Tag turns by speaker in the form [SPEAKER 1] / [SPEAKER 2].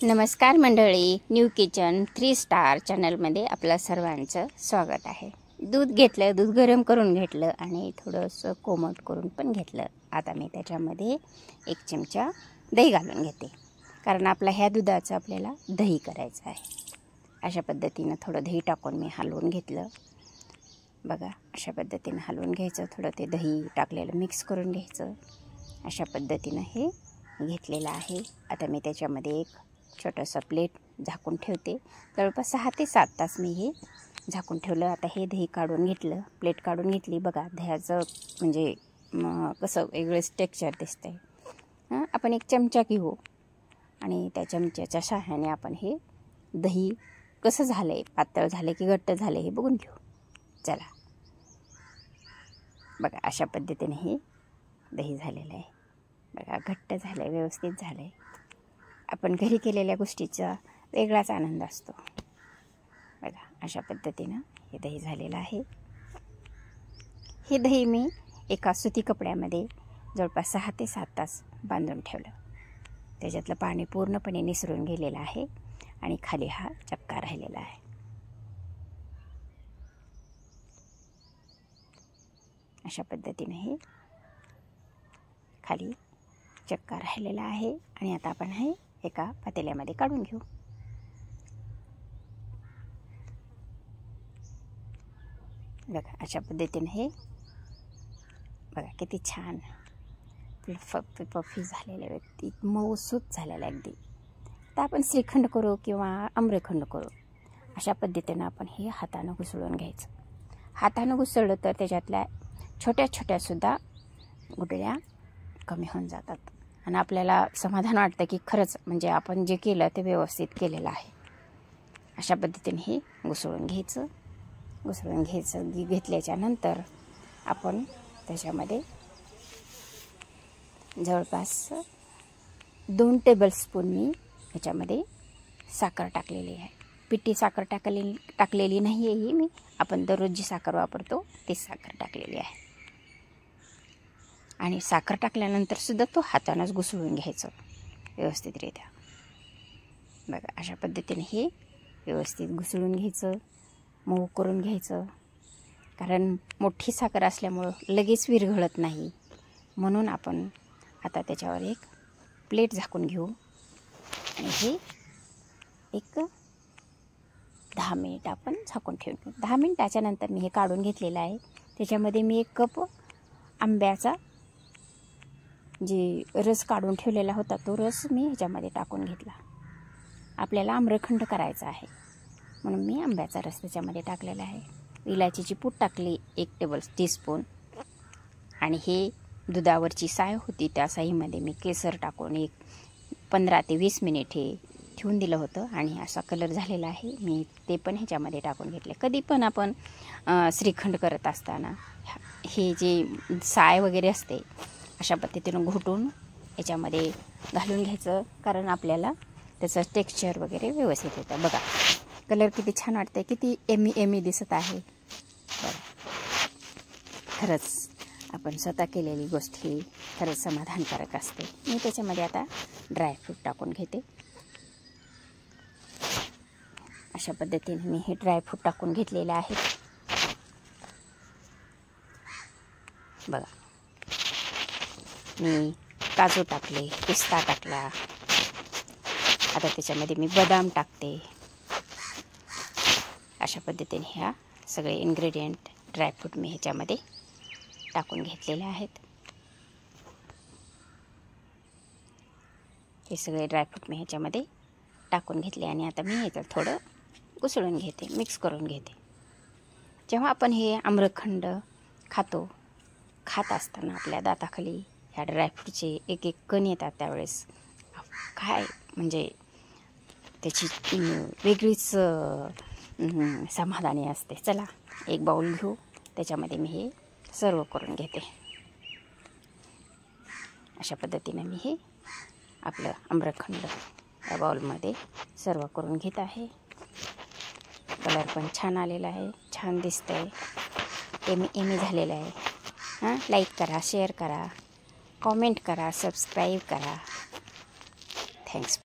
[SPEAKER 1] नमस्कार मंडळी, new kitchen 3 star चॅनलमध्ये आपलं सर्वांचं स्वागत आहे. दूध घेतलं, दूध गरम करून घेतलं आणि थोडंसं कोमट करून पण घेतलं. आता मी त्याच्यामध्ये 1 चमचा दही घालून घेते, कारण ह्या दुधाचं आपल्याला दही करायचं आहे. अशा पद्धतीनं थोडं दही टाकून मी हलवून घेतलं. बघा, अशा पद्धतीनं हलवून घ्यायचं. थोडं ते दही टाकलेलं मिक्स करून घ्यायचं. अशा पद्धतीनं हे घेतलेलं आहे. आता मी त्याच्यामध्ये एक छोटंसं प्लेट झाकून ठेवते. जवळपास 6 ते 7 तास मी हे झाकून ठेवलं. आता हे दही काढून घेतलं, प्लेट काढून घेतली. बघा, दह्याचं म्हणजे कसं वेगळंच टेक्स्चर दिसतंय. आपण 1 चमचा घेऊ आणि त्या चमच्याच्या सहाय्याने आपण हे दही कसं झालं आहे, पातळ झालं की घट्ट झालं हे बघून घेऊ. चला, बघा, अशा पद्धतीने हे दही झालेलं आहे. बघा, घट्ट झालं आहे, व्यवस्थित झालं आहे. आपण घरी केलेल्या गोष्टीचा वेगळाच आनंद असतो. बघा, अशा पद्धतीनं हे दही झालेलं आहे. हे दही मी एका सुती कपड्यामध्ये जवळपास 6 ते 7 तास बांधून ठेवलं. त्याच्यातलं पाणी पूर्णपणे निसरून गेलेलं आहे आणि खाली हा चक्का राहिलेला आहे. अशा पद्धतीने हे खाली चक्का राहिलेला आहे आणि आता आपण हे एका पातेल्यामध्ये काढून घेऊ. बघा, अशा पद्धतीने हे बघा किती छान पफी झालेले, व्यक्ती मऊसूत झालेला अगदी. तर आपण श्रीखंड करू किंवा आम्रखंड करू, अशा पद्धतीनं आपण हे हातानं घुसळून घ्यायचं. हातानं घुसळलं तर त्याच्यातल्या छोट्या छोट्या सुद्धा गुठळ्या कमी होऊन जातात आणि आपल्याला समाधान वाटतं की खरंच म्हणजे आपण जे केलं ते व्यवस्थित केलेलं आहे. अशा पद्धतीने हे घुसळून घ्यायचं. घेतल्याच्या नंतर आपण त्याच्यामध्ये जवळपास 2 टेबलस्पून मी ह्याच्यामध्ये साखर टाकलेली आहे. पिठी साखर टाकलेली नाही आहे ही मी. आपण दररोज जी साखर वापरतो तीच साखर टाकलेली आहे. आणि साखर टाकल्यानंतर सुद्धा तो हातानंच घुसळून घ्यायचं व्यवस्थितरित्या. बघा, अशा पद्धतीने हे व्यवस्थित घुसळून घ्यायचं, मऊ करून घ्यायचं. कारण मोठी साखर असल्यामुळं लगेच विरघळत नाही, म्हणून आपण आता त्याच्यावर एक प्लेट झाकून घेऊ आणि हे एक 10 मिनिट आपण झाकून ठेवू. 10 मिनिटाच्या नंतर मी हे काढून घेतलेलं आहे. त्याच्यामध्ये मी 1 कप आंब्याचा जे रस काढून ठेवलेला होता तो रस मी ह्याच्यामध्ये टाकून घेतला. आपल्याला आम्रखंड करायचा आहे म्हणून मी आंब्याचा रस त्याच्यामध्ये टाकलेला आहे. इलायचीची पूड टाकली 1 टीस्पून आणि हे दुधावरची साय होती, त्या साईमध्ये मी केसर टाकून 15 ते 20 मिनिट हे ठेवून दिलं होतं आणि असा कलर झालेला आहे. मी ते पण ह्याच्यामध्ये टाकून घेतले. कधी पण आपण श्रीखंड करत असताना हे जे साय वगैरे असते अशा पद्धतीनं घोटून याच्यामध्ये घालून घ्यायचं, कारण आपल्याला त्याचं टेक्स्चर वगैरे व्यवस्थित येतं. बघा, कलर किती छान वाटतं, किती एमी दिसत आहे. बघा, खरंच आपण स्वतः केलेली गोष्ट ही खरंच समाधानकारक असते. मी त्याच्यामध्ये आता ड्रायफ्रूट टाकून घेते. अशा पद्धतीने मी हे ड्रायफ्रूट टाकून घेतलेले आहे. बघा, मी काजू टाकले, पिस्ता टाकला. आता त्याच्यामध्ये मी बदाम टाकते. अशा पद्धतीने ह्या सगळे इन्ग्रेडियंट ड्रायफ्रूट मी ह्याच्यामध्ये टाकून घेतलेले आहेत. हे सगळे ड्रायफ्रूट मी ह्याच्यामध्ये टाकून घेतले आणि आता मी ह्याच्यात थोडं घुसळून घेते, मिक्स करून घेते. जेव्हा आपण हे आम्रखंड खात असताना आपल्या दाताखाली ह्या ड्रायफ्रूटचे एक कण येतात, त्यावेळेस काय म्हणजे त्याची वेगळीच समाधानी असते. चला, 1 बाउल घेऊ, त्याच्यामध्ये मी हे सर्व करून घेते. अशा पद्धतीने मी हे आपलं आम्रखंड या बाउलमध्ये सर्व करून घेत आहे. कलर पण छान आलेला आहे, छान दिसतंय, एमी झालेलं आहे. लाईक करा, शेअर करा, कॉमेंट करा, सबस्क्राईब करा. थँक्स.